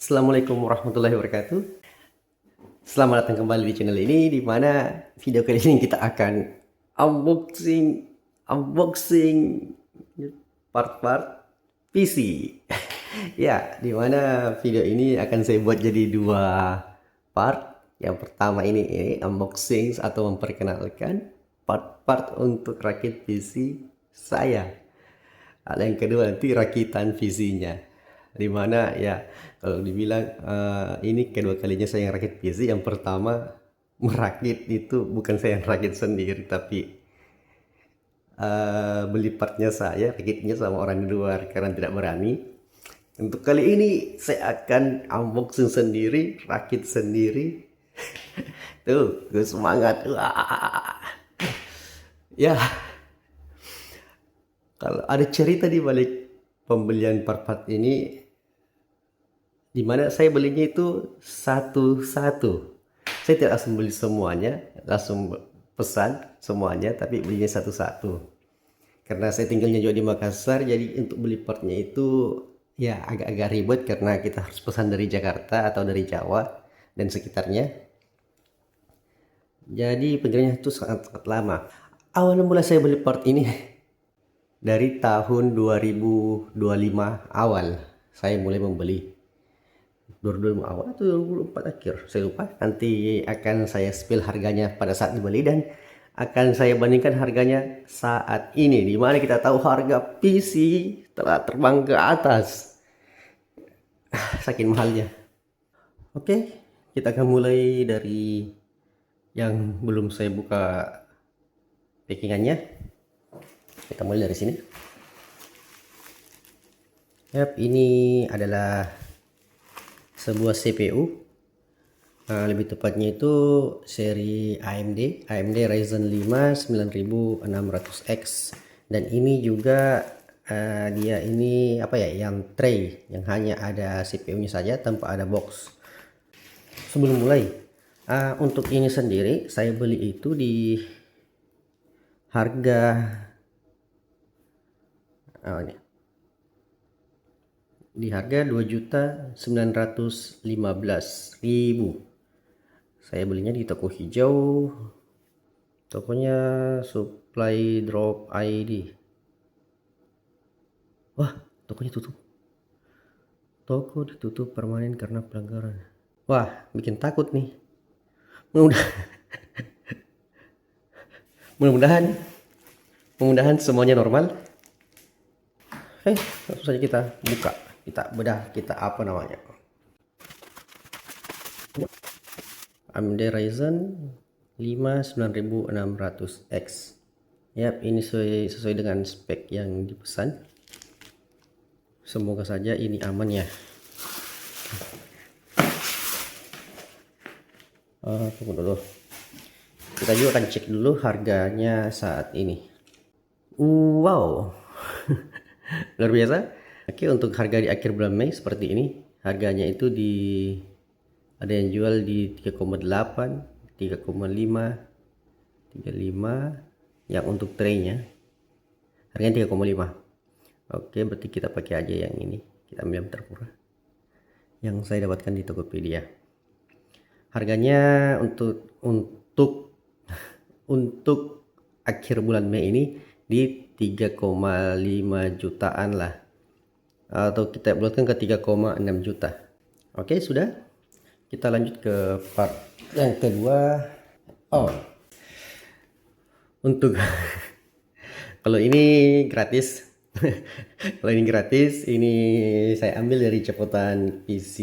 Assalamualaikum warahmatullahi wabarakatuh. Selamat datang kembali di channel ini, di mana video kali ini kita akan unboxing part-part PC. Ya, di mana video ini akan saya buat jadi dua part. Yang pertama ini unboxing atau memperkenalkan part-part untuk rakit PC saya. Yang kedua nanti rakitan PC-nya, dimana ya kalau dibilang ini kedua kalinya saya rakit PC. Yang pertama merakit itu bukan saya yang rakit sendiri, tapi beli partnya saya, rakitnya sama orang di luar karena tidak berani. Untuk kali ini saya akan unboxing sendiri, rakit sendiri. Tuh, gue semangat. Wah. Ya, kalau ada cerita di balik pembelian part-part ini, dimana saya belinya itu satu-satu. Saya tidak langsung beli semuanya, langsung pesan semuanya, tapi belinya satu-satu. Karena saya tinggalnya juga di Makassar, jadi untuk beli partnya itu ya agak-agak ribet karena kita harus pesan dari Jakarta atau dari Jawa dan sekitarnya. Jadi penjualannya itu sangat lama. Awal mula saya beli part ini dari tahun 2025 awal saya mulai membeli. 2025 awal atau 2024 akhir, saya lupa. Nanti akan saya spill harganya pada saat dibeli dan akan saya bandingkan harganya saat ini, dimana kita tahu harga PC telah terbang ke atas saking mahalnya. Oke, kita akan mulai dari yang belum saya buka packingannya. Kita mulai dari sini. Yap, ini adalah sebuah CPU, lebih tepatnya itu seri AMD Ryzen 5 9600X, dan ini juga dia ini apa ya, yang tray yang hanya ada CPU-nya saja tanpa ada box. Sebelum mulai, untuk ini sendiri saya beli itu di harga di harga 2.915.000. Saya belinya di toko hijau, tokonya Supply Drop ID. Wah, tokonya tutup. Toko ditutup permanen karena pelanggaran. Wah, bikin takut nih. Mudah-mudahan semuanya normal. Langsung saja kita buka, kita bedah, kita apa namanya, AMD Ryzen 5 9600X. Yap, ini sesuai dengan spek yang dipesan. Semoga saja ini aman ya. Tunggu dulu, kita juga akan cek dulu harganya saat ini. Wow. Luar biasa. Oke, untuk harga di akhir bulan Mei seperti ini. Harganya itu ada yang jual di 3,8, 3,5, 35. Yang untuk traynya harganya 3,5. Oke, berarti kita pakai aja yang ini. Kita ambil yang termurah, yang saya dapatkan di Tokopedia. Harganya untuk akhir bulan Mei ini di 3,5 jutaan lah, atau kita bulatkan ke 3,6 juta. Oke, sudah. Kita lanjut ke part yang kedua. Untuk kalau ini gratis. Kalau ini gratis, ini saya ambil dari copotan PC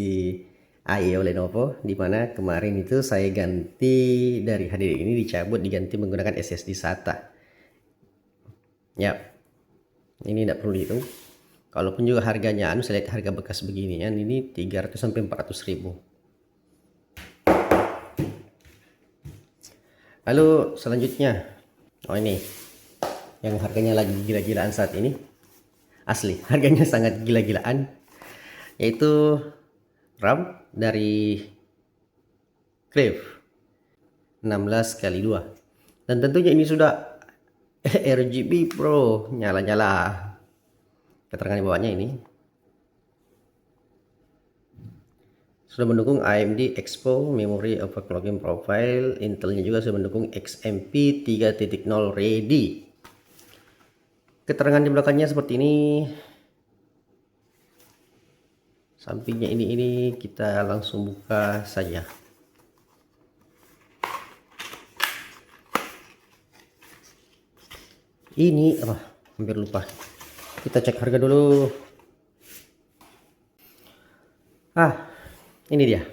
AIO Lenovo, dimana kemarin itu saya ganti dari HDD ini, dicabut diganti menggunakan SSD SATA. Ya, ini tidak perlu dihitung. Kalaupun juga harganya, saya lihat harga bekas beginian ini 300 sampai 400 ribu. Lalu selanjutnya, ini yang harganya lagi gila-gilaan saat ini. Asli, harganya sangat gila-gilaan, yaitu RAM dari Crave 16x2. Dan tentunya ini sudah RGB Pro, nyala-nyala. Keterangan di bawahnya ini. sudah mendukung AMD Expo Memory Overclocking Profile, Intelnya juga sudah mendukung XMP 3.0 ready. Keterangan di belakangnya seperti ini. Sampingnya ini kita langsung buka saja. Ini apa? Hampir lupa. Kita cek harga dulu. Ini dia.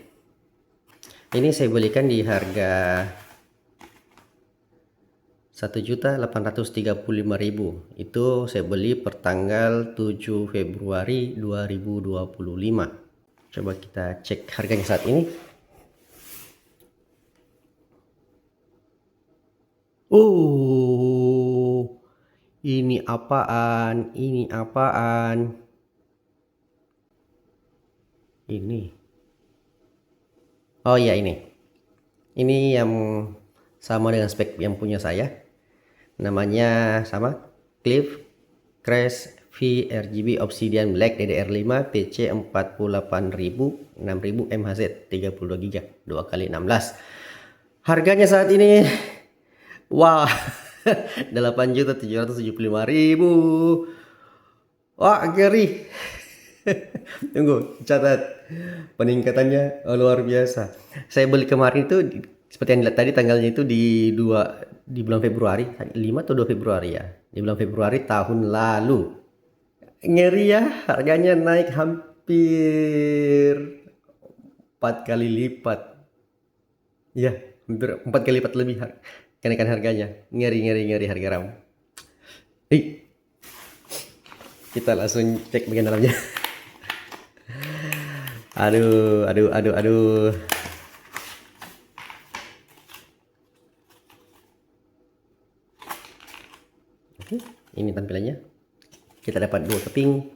Ini saya belikan di harga 1.835.000. Itu saya beli per tanggal 7 Februari 2025. Coba kita cek harganya saat ini. Oh, ini apaan? Ini apaan? Ini. Oh iya, ini yang sama dengan spek yang punya saya. Namanya sama, Cliff Crash V RGB Obsidian Black DDR5 PC 48000 6000 MHz 32GB 2x16. Harganya saat ini wah 8.775.000. Wah, ngeri. Tunggu, catat peningkatannya luar biasa. Saya beli kemarin itu seperti yang dilihat tadi, tanggalnya itu di bulan Februari, 5 atau 2 Februari ya. Di bulan Februari tahun lalu. Ngeri ya, harganya naik hampir 4 kali lipat. Ya, hampir 4 kali lipat lebih kenaikan harganya. Ngeri harga RAM. Kita langsung cek bagian dalamnya. Aduh. Oke, ini tampilannya. Kita dapat 2 keping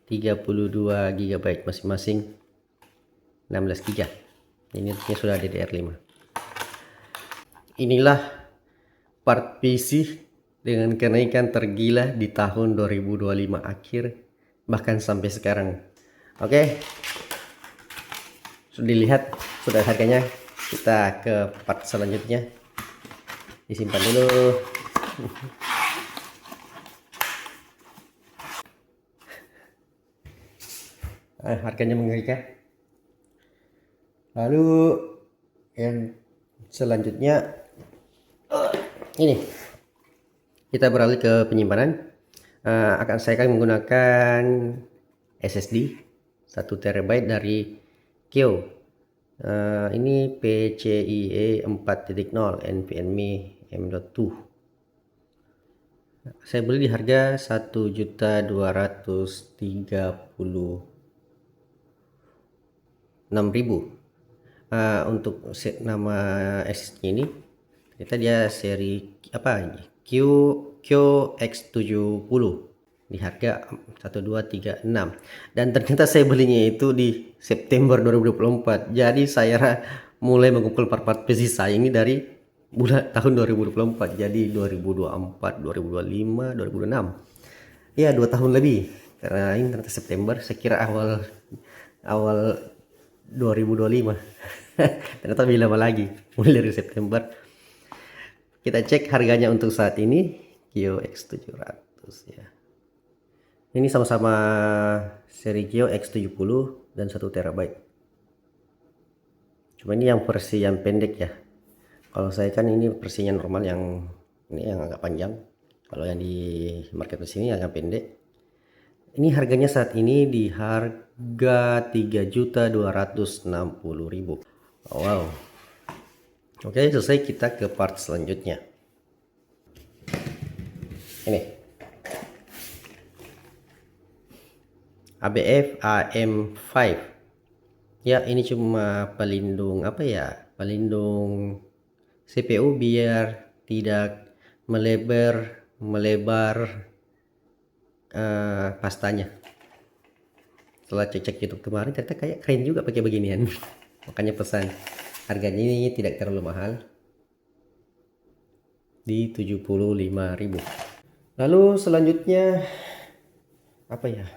32 GB masing-masing, 16 GB. Ini sudah DDR5. Inilah part PC dengan kenaikan tergila di tahun 2025 akhir bahkan sampai sekarang. Oke, sudah dilihat, sudah harganya. Kita ke part selanjutnya. Disimpan dulu. Harganya mengerikan. Lalu yang selanjutnya ini, kita beralih ke penyimpanan. Saya akan menggunakan SSD 1 TB dari Kyo. Ini PCIe 4.0 NVMe M.2. Saya beli di harga 1.236.000. Untuk nama SSD ini ternyata dia seri apa? Kyo X70 di harga 1236, dan ternyata saya belinya itu di September 2024. Jadi saya mulai mengumpul part-part PC saya ini dari tahun 2024. Jadi 2024, 2025, 2026. Ya, 2 tahun lebih. Karena ini ternyata September, saya kira awal 2025. Ternyata lebih lama lagi, mulai dari September. Kita cek harganya untuk saat ini, Kyo X700 ya. Ini sama-sama seri Kyo X70 dan 1 TB. Cuma ini yang versi yang pendek ya. Kalau saya kan ini versinya normal, yang ini yang agak panjang. Kalau yang di market sini agak pendek. Ini harganya saat ini di harga 3.260.000. Wow. Oke, selesai. Kita ke part selanjutnya. Ini ABF AM5 ya. Ini cuma pelindung apa ya, pelindung CPU biar tidak melebar pastanya. Setelah cek YouTube kemarin ternyata kayak keren juga pakai beginian. Makanya pesan. Harganya ini tidak terlalu mahal, di 75.000. Lalu selanjutnya apa ya?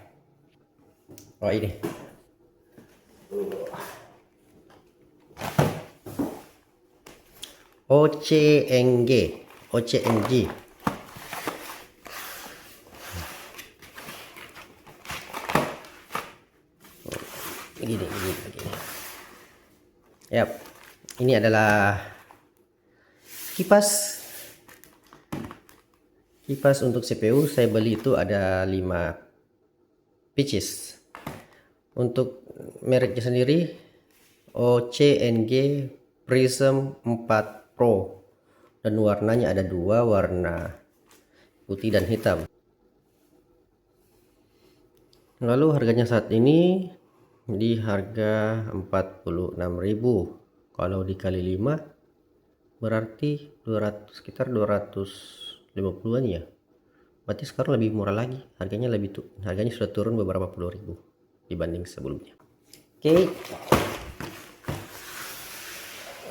Oh, ini OCNG. Begini. Yap, ini adalah kipas untuk CPU. Saya beli itu ada 5 pieces. Untuk mereknya sendiri OCNG Prism 4 Pro, dan warnanya ada 2, warna putih dan hitam. Lalu harganya saat ini di harga 46.000. Kalau dikali 5 berarti 200, sekitar 250-an ya. Berarti sekarang lebih murah lagi. Harganya sudah turun beberapa puluh ribu dibanding sebelumnya. Oke.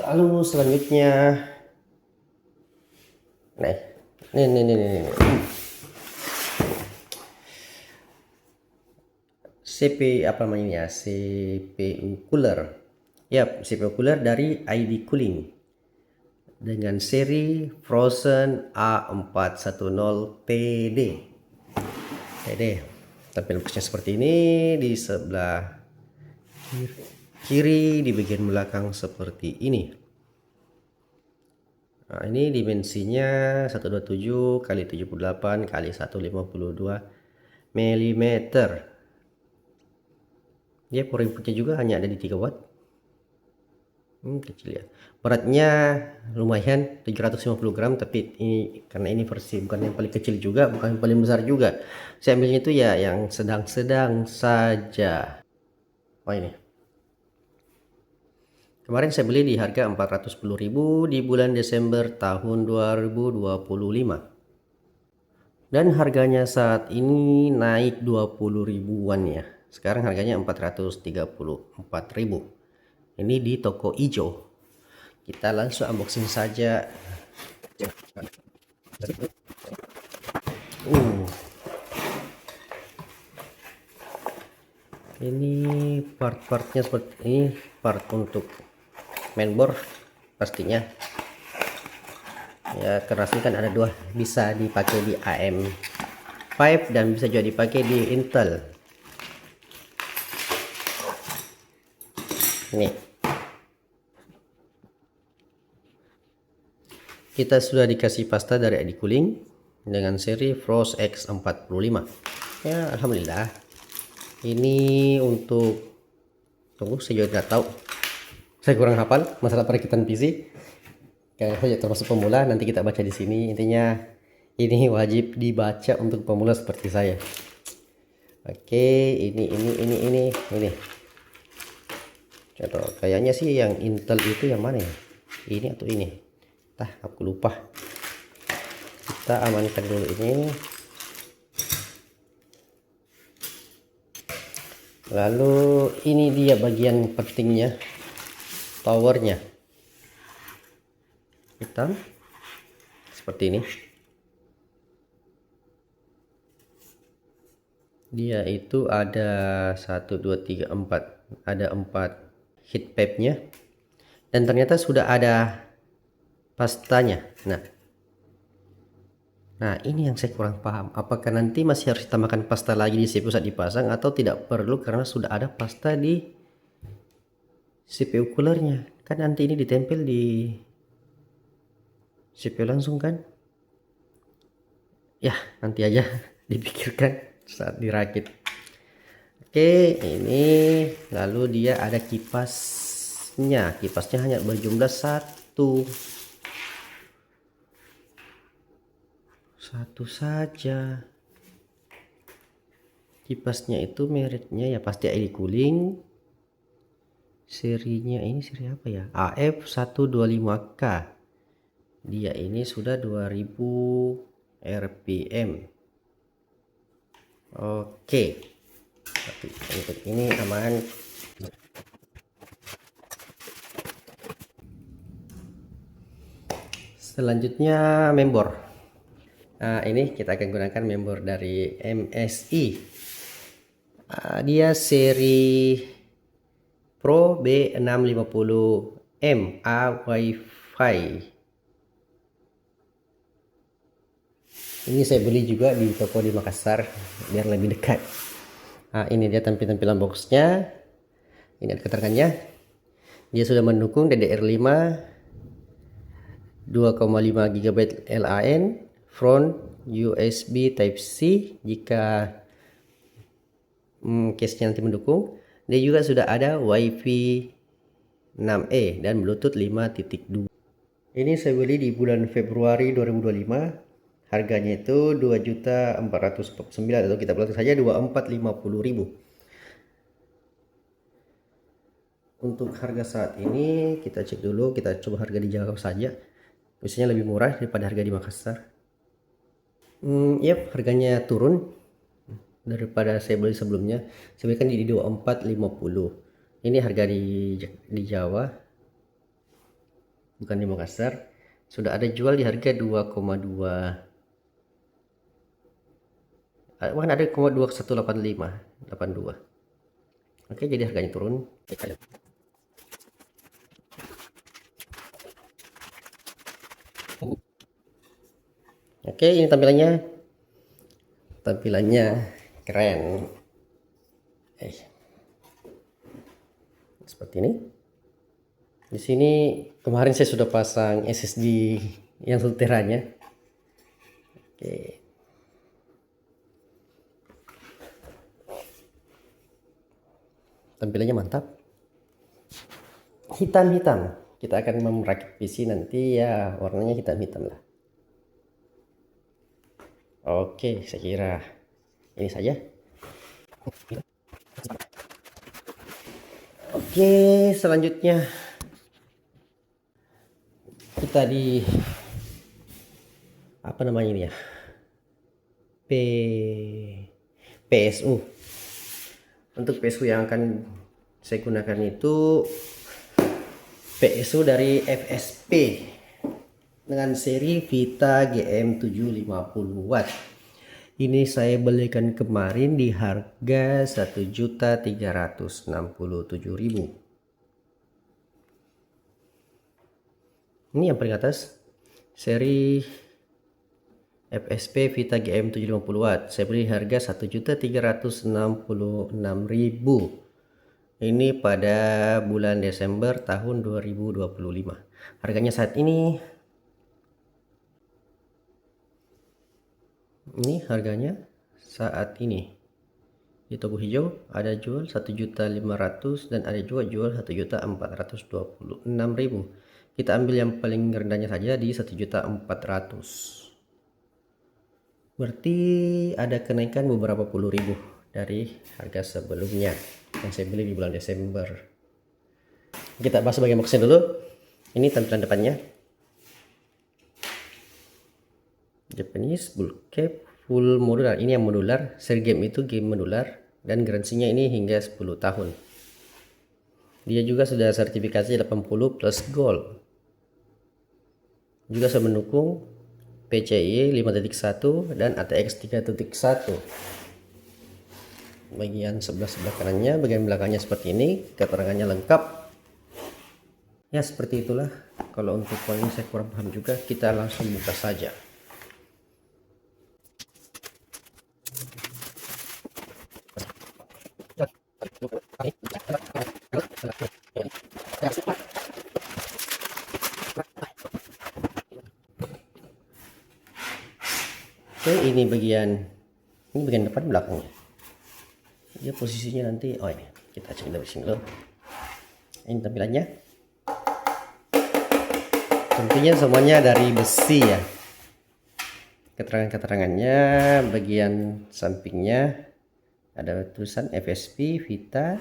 Lalu selanjutnya, nih. CPU cooler. Yap, CPU cooler dari ID Cooling dengan seri Frozen A410PD. Tampil boxnya seperti ini. Di sebelah kiri, di bagian belakang seperti ini. Nah, ini dimensinya 127 x 78 x 152 mm. Ya, power inputnya juga hanya ada di 3 watt. Kecil ya. Beratnya lumayan 750 gram, tapi ini karena ini versi bukan yang paling kecil juga, bukan yang paling besar juga. Saya ambilnya itu ya yang sedang-sedang saja. Oh, ini. Kemarin saya beli di harga 410.000 di bulan Desember tahun 2025. Dan harganya saat ini naik 20 ribuan ya. Sekarang harganya 434.000. Ini di toko hijau. Kita langsung unboxing saja. Ini part-partnya seperti ini. Part untuk mainboard pastinya. Ya, keras ini kan ada 2, bisa dipakai di AM5 dan bisa juga dipakai di Intel. Ini kita sudah dikasih pasta dari ID Cooling dengan seri Frost X45. Ya, alhamdulillah. Ini untuk, tunggu, saya juga nggak tahu, saya kurang hafal masalah perakitan PC. Kayak saya termasuk pemula, nanti kita baca di sini. Intinya ini wajib dibaca untuk pemula seperti saya. Oke, ini. Contoh, kayaknya sih yang Intel itu yang mana ya? Ini atau ini? Aku lupa. Kita amankan dulu ini. Lalu ini dia bagian pentingnya, powernya. Hitam seperti ini. Dia itu ada 1 2 3 4, ada 4 heat pipe-nya, dan ternyata sudah ada pastanya. Nah, ini yang saya kurang paham. Apakah nanti masih harus ditambahkan pasta lagi di CPU saat dipasang, atau tidak perlu karena sudah ada pasta di CPU coolernya? Kan nanti ini ditempel di CPU langsung kan? Ya, nanti aja dipikirkan saat dirakit. Oke, ini lalu dia ada kipasnya. Kipasnya hanya berjumlah satu saja. Kipasnya itu mereknya ya pasti ID Cooling. Serinya ini seri apa ya? AF125K. Dia ini sudah 2000 RPM. Oke. Tapi untuk ini aman. Selanjutnya member. Nah, ini kita akan gunakan member dari MSI. Dia seri Pro B650M A Wi-Fi Ini saya beli juga di toko di Makassar biar lebih dekat. Nah, ini dia tampilan boxnya. Ini ada keterangannya. Dia sudah mendukung DDR5 2,5 GB LAN, front USB Type C jika case-nya nanti mendukung. Dia juga sudah ada WiFi 6E dan Bluetooth 5.2. Ini saya beli di bulan Februari 2025. Harganya itu 2.449.000 atau kita bulat saja 24.50.000. Untuk harga saat ini kita cek dulu, kita coba harga di Jakarta saja. Biasanya lebih murah daripada harga di Makassar. Yep, harganya turun daripada saya beli sebelumnya. Saya beli kan di 24.50. Ini harga di Jawa, bukan di Makassar. Sudah ada jual di harga 2,2. Mana ada 2,18582. Oke, jadi harganya turun. Oke, ini tampilannya. Tampilannya keren. Seperti ini. Di sini kemarin saya sudah pasang SSD yang 1 teranya. Oke. Tampilannya mantap. Hitam-hitam. Kita akan merakit PC nanti ya warnanya hitam-hitam lah. Oke, saya kira ini saja. Oke, selanjutnya kita di apa namanya ini ya? PSU. Untuk PSU yang akan saya gunakan itu PSU dari FSP dengan seri Vita GM750W. Ini saya belikan kemarin di harga 1.367.000. Ini yang paling atas, seri FSP Vita GM750W. Saya beli harga 1.366.000. Ini pada bulan Desember tahun 2025. Harganya saat ini, di toko hijau ada jual 1.500.000 dan ada juga jual 1.426.000. Kita ambil yang paling rendahnya saja di 1.400.000. Berarti ada kenaikan beberapa puluh ribu dari harga sebelumnya yang saya beli di bulan Desember. Kita bahas bagian boxnya dulu. Ini tampilan depannya. Japanese bull cap full modular. Ini yang modular. Seri game itu game modular dan garansinya ini hingga 10 tahun. Dia juga sudah sertifikasi 80 plus gold. Juga sudah mendukung PCIe 5.1 dan ATX 3.1. Bagian sebelah kanannya, bagian belakangnya seperti ini, keterangannya lengkap. Ya seperti itulah. Kalau untuk poin ini saya kurang paham juga, kita langsung buka saja. Oke, ini bagian depan belakangnya. Dia posisinya nanti, oh ini kita cek dari sini dulu. Ini tampilannya. Tentunya semuanya dari besi ya. Keterangannya bagian sampingnya ada tulisan FSP Vita,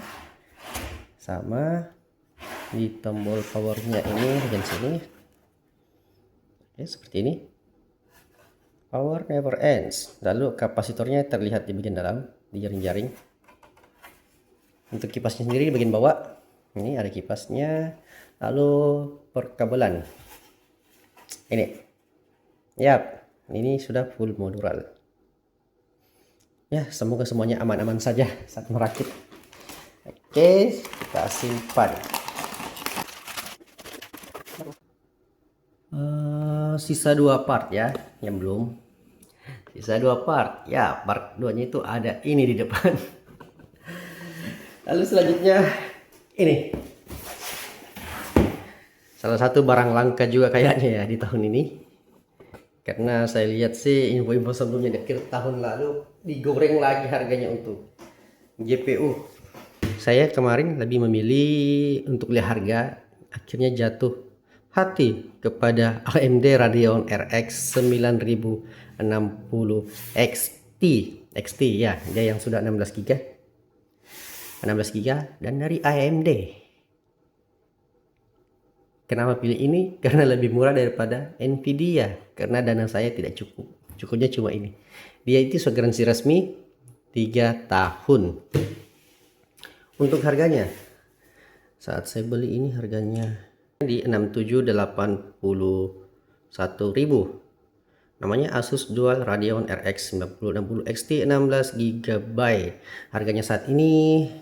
sama di tombol powernya ini bagian sini. Oke, seperti ini. Power never ends. Lalu kapasitornya terlihat di bagian dalam, di jaring-jaring. Untuk kipasnya sendiri di bagian bawah, ini ada kipasnya. Lalu perkabelan. Ini, yap, ini sudah full modular. Ya, semoga semuanya aman-aman saja saat merakit. Oke, kita simpan. Sisa 2 part ya, yang belum. Sisa 2 part. Ya, part 2-nya itu ada ini di depan. Lalu selanjutnya ini. Salah satu barang langka juga kayaknya ya di tahun ini. Karena saya lihat sih info-info sebelumnya di akhir tahun lalu digoreng lagi harganya untuk GPU. Saya kemarin lebih memilih untuk lihat harga, akhirnya jatuh hati kepada AMD Radeon RX 9060 XT. XT ya, dia yang sudah 16 GB. 16 GB dan dari AMD. Kenapa pilih ini? Karena lebih murah daripada Nvidia. Karena dana saya tidak cukup. Cukupnya cuma ini. Dia itu garansi resmi 3 tahun. Untuk harganya, saat saya beli ini harganya di 6781.000. Namanya Asus Dual Radeon RX 9060 XT 16 GB. Harganya saat ini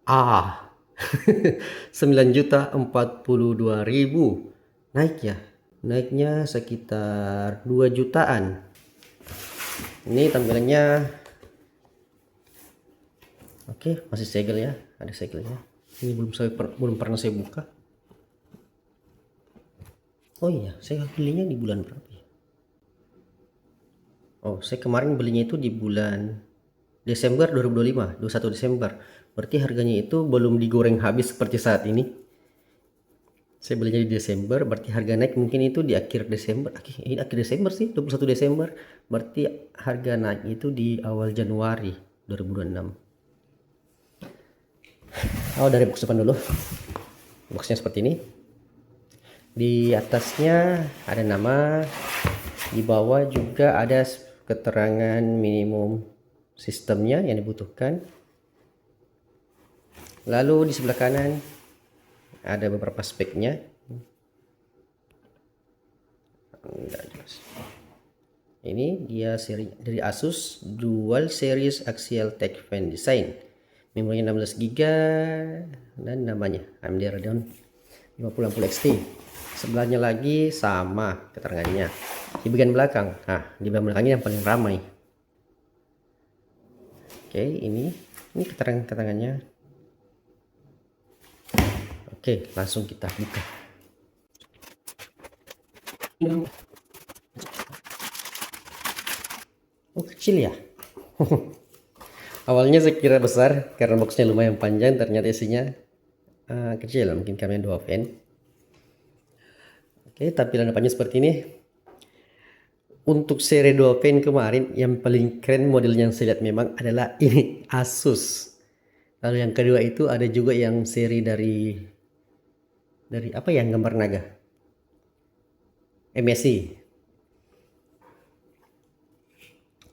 9.042.000. Naik ya. Naiknya sekitar 2 jutaan. Ini tampilannya oke, masih segel ya, ada segelnya. Ini belum pernah saya buka. Oh iya, saya belinya di bulan berapa ya? Oh, saya kemarin belinya itu di bulan Desember 2025, 21 Desember. Berarti harganya itu belum digoreng habis seperti saat ini. Saya belinya di Desember, berarti harga naik mungkin itu di akhir Desember. Akhir Desember sih, 21 Desember. Berarti harga naik itu di awal Januari 2026. Oh, dari box depan dulu. Boxnya seperti ini. Di atasnya ada nama, di bawah juga ada keterangan minimum sistemnya yang dibutuhkan. Lalu di sebelah kanan ada beberapa speknya. Ini dia seri dari Asus Dual Series Axial Tech Fan Design. Memorinya 16 GB dan namanya AMD Radeon 5060 XT. Sebelahnya lagi sama keterangannya. Di bagian belakang, di bagian belakangnya yang paling ramai. Oke, ini keterangannya. Oke, langsung kita buka. Oh, kecil ya. Awalnya saya kira besar karena boxnya lumayan panjang, ternyata isinya kecil, mungkin karena 2 fan. Oke, tampilan depannya seperti ini. Untuk seri 2 fan kemarin yang paling keren modelnya yang saya lihat memang adalah ini Asus. Lalu yang kedua itu ada juga yang seri dari apa yang gambar naga? MSI.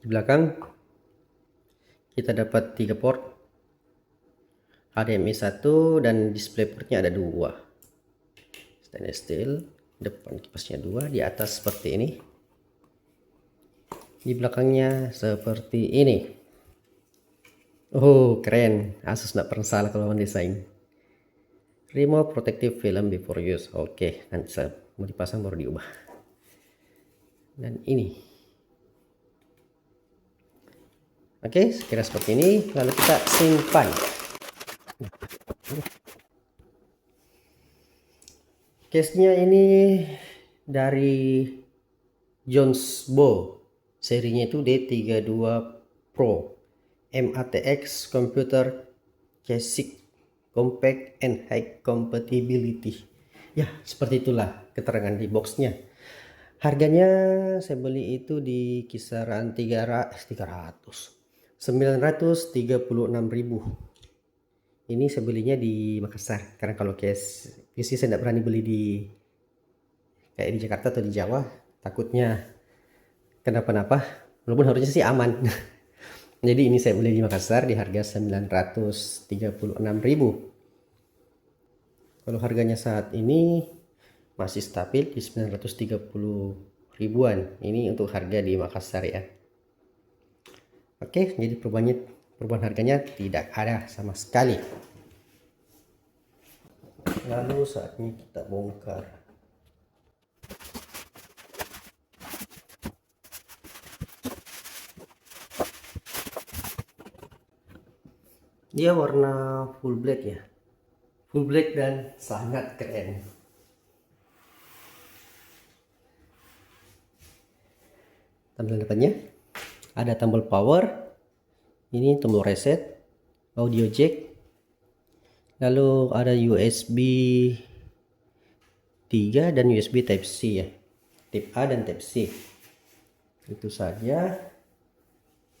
Di belakang kita dapat 3 port HDMI 1 dan display portnya ada 2. Stainless steel. Depan kipasnya 2, di atas seperti ini, di belakangnya seperti ini. Oh, keren. Asus nggak pernah salah kalau mendesain. Remove protective film before use. Oke, nanti saya mau dipasang baru diubah. Dan ini. Oke, sekira seperti ini. Lalu kita simpan. Case-nya ini dari Jonesbo. Serinya itu D32 Pro. MATX Computer Classic Compact and High Compatibility. Ya, seperti itulah keterangan di boxnya. Harganya saya beli itu di kisaran 936.000. Ini saya belinya di Makassar karena kalau case saya tidak berani beli kayak di Jakarta atau di Jawa, takutnya kenapa-napa, walaupun harusnya sih aman. Jadi ini saya beli di Makassar di harga 936.000. Kalau harganya saat ini masih stabil di 930 ribuan. Ini untuk harga di Makassar ya. Oke, jadi perubahan harganya tidak ada sama sekali. Lalu saatnya kita bongkar. Dia warna full black ya, full black dan sangat keren. Tampilan depannya ada tombol power, ini tombol reset, audio jack, lalu ada USB 3 dan USB Type C ya, Type A dan Type C. Itu saja.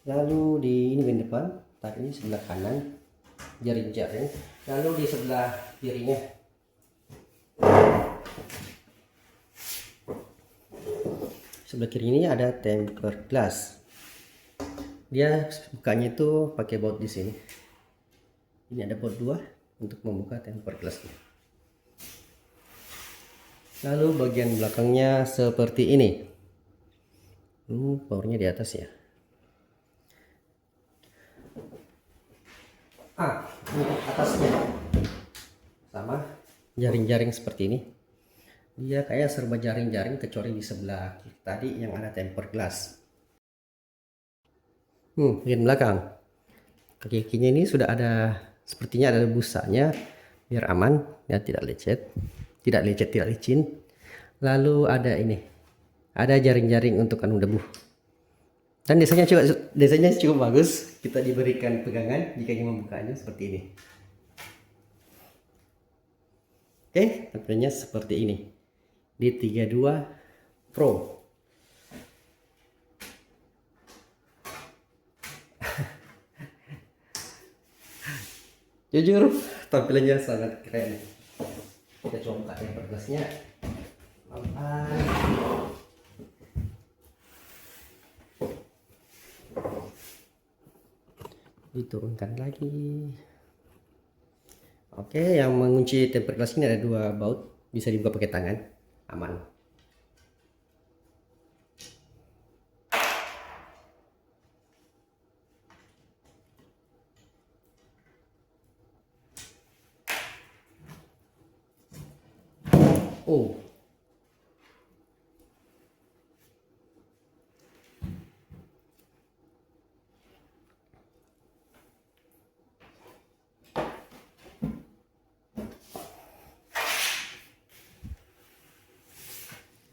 Lalu di ini bagian depan, tadi sebelah kanan jaring-jaring, lalu di sebelah kirinya ini ada tempered glass. Dia bukanya itu pakai baut di sini. Ini ada baut 2 untuk membuka tempered glassnya. Lalu bagian belakangnya seperti ini. Powernya di atas ya. Untuk atasnya sama jaring-jaring seperti ini. Dia kayak serba jaring-jaring kecuali di sebelah kiri tadi yang ada tempered glass. Bagian belakang kaki-kakinya ini sudah ada, sepertinya ada busanya biar aman ya, tidak lecet, tidak licin. Lalu ada ini, ada jaring-jaring untuk anu debu. Dan desanya cukup bagus. Kita diberikan pegangan jika ingin membukanya seperti ini. Oke, tampilannya seperti ini di 32 Pro. Jujur tampilannya sangat keren. Kita coba buka tempered glassnya. Diturunkan lagi. Oke, yang mengunci tempered glass ini ada 2 baut, bisa dibuka pakai tangan, aman.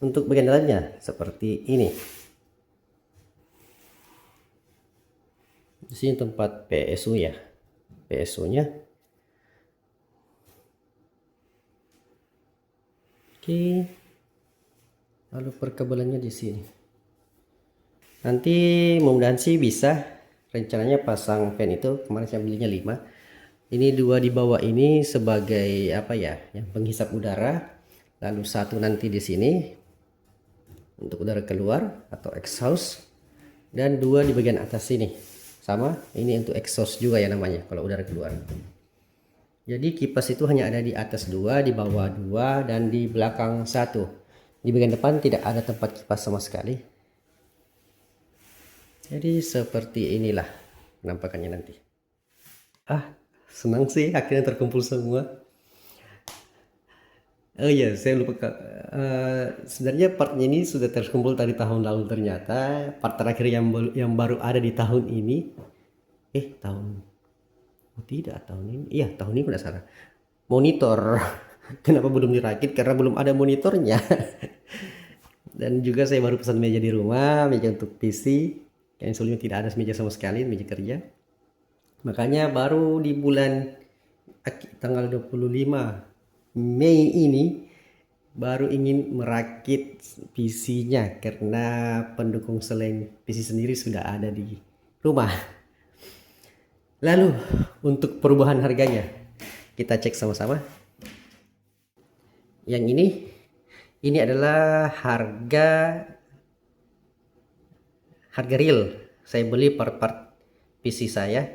Untuk bagian dalamnya seperti ini. Di sini tempat PSU ya, PSU-nya. Oke. Lalu perkebelannya di sini. Nanti mudah-mudahan sih bisa. Rencananya pasang fan itu kemarin saya belinya 5. Ini 2 di bawah ini sebagai apa ya, yang penghisap udara. Lalu 1 nanti di sini untuk udara keluar atau exhaust, dan 2 di bagian atas sini sama, ini untuk exhaust juga ya namanya kalau udara keluar. Jadi kipas itu hanya ada di atas 2, di bawah 2, dan di belakang 1. Di bagian depan tidak ada tempat kipas sama sekali. Jadi seperti inilah penampakannya nanti. Senang sih akhirnya terkumpul semua. Oh iya, saya lupa. Sebenarnya partnya ini sudah terkumpul dari tahun lalu, ternyata part terakhir yang baru ada di tahun ini. Tahun ini. Iya, tahun ini udah salah. Monitor. Kenapa belum dirakit? Karena belum ada monitornya. Dan juga saya baru pesan meja di rumah, meja untuk PC. Yang sebelumnya tidak ada meja sama sekali, meja kerja. Makanya baru di bulan tanggal 25 Mei ini baru ingin merakit PC-nya, karena pendukung selain PC sendiri sudah ada di rumah. Lalu untuk perubahan harganya kita cek sama-sama. Yang ini adalah harga real. Saya beli part PC saya.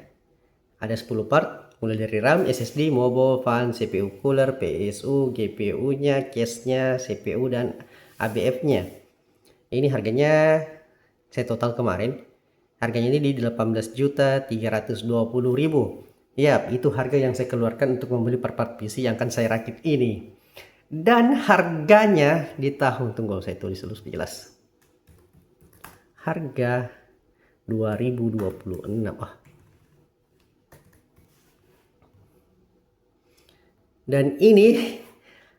Ada 10 part. Mulai dari RAM, SSD, motherboard, fan, CPU cooler, PSU, GPU-nya, case-nya, CPU, dan ABF-nya. Ini harganya saya total kemarin. Harganya ini di 18.320.000. Ya, itu harga yang saya keluarkan untuk membeli part-part PC yang akan saya rakit ini. Dan harganya di tahun, tunggu saya tulis dulu lebih jelas. Harga 2026. Dan ini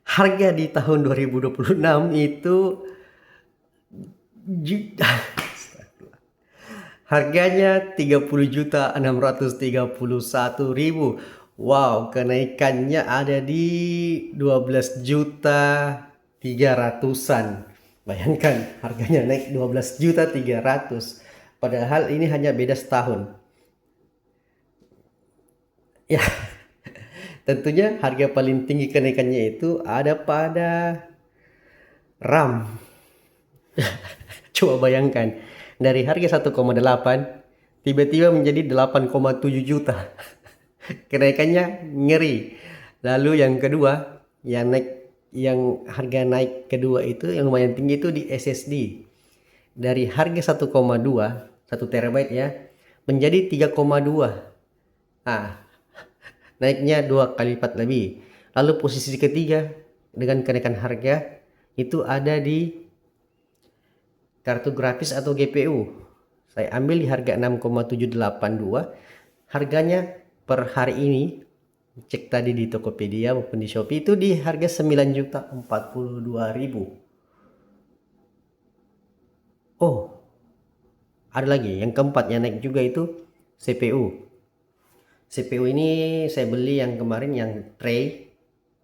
harga di tahun 2026 itu harganya 30.631.000. Wow, kenaikannya ada di 12.300.000-an. Bayangkan harganya naik 12.300.000. Padahal ini hanya beda setahun. Ya, tentunya harga paling tinggi kenaikannya itu ada pada RAM. Coba bayangkan, dari harga 1,8 tiba-tiba menjadi 8,7 juta. Kenaikannya ngeri. Lalu yang kedua, yang harga naik kedua itu yang lumayan tinggi itu di SSD. Dari harga 1,2, 1 terabyte ya, menjadi 3,2. Ah, naiknya 2 kali lipat lebih. Lalu posisi ketiga dengan kenaikan harga itu ada di kartu grafis atau GPU. Saya ambil di harga 6,782. Harganya per hari ini, cek tadi di Tokopedia maupun di Shopee, itu di harga 9.042.000. Oh, ada lagi yang keempat yang naik juga itu CPU. CPU ini saya beli yang kemarin yang tray.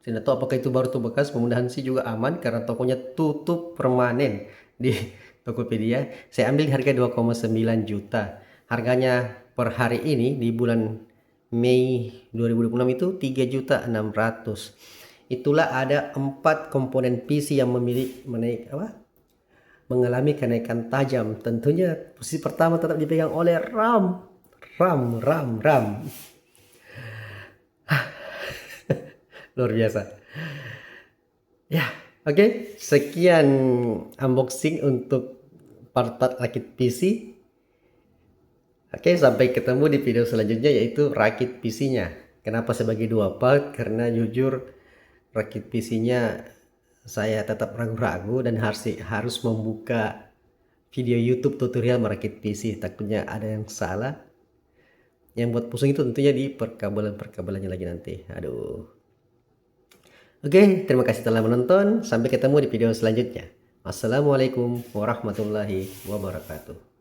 Saya tidak tahu apakah itu baru atau bekas. Mudah-mudahan sih juga aman karena tokonya tutup permanen di Tokopedia. Saya ambil harga 2,9 juta. Harganya per hari ini di bulan Mei 2026 itu 3.600.000. Itulah ada 4 komponen PC yang mengalami kenaikan tajam. Tentunya posisi pertama tetap dipegang oleh RAM. Luar biasa. Ya, oke. Sekian unboxing untuk part-part rakit PC. Oke, sampai ketemu di video selanjutnya yaitu rakit PC-nya. Kenapa saya bagi 2 part? Karena jujur rakit PC-nya saya tetap ragu-ragu dan harus membuka video YouTube tutorial merakit PC. Takutnya ada yang salah. Yang buat pusing itu tentunya di perkabelannya lagi nanti. Aduh. Oke, terima kasih telah menonton. Sampai ketemu di video selanjutnya. Assalamualaikum warahmatullahi wabarakatuh.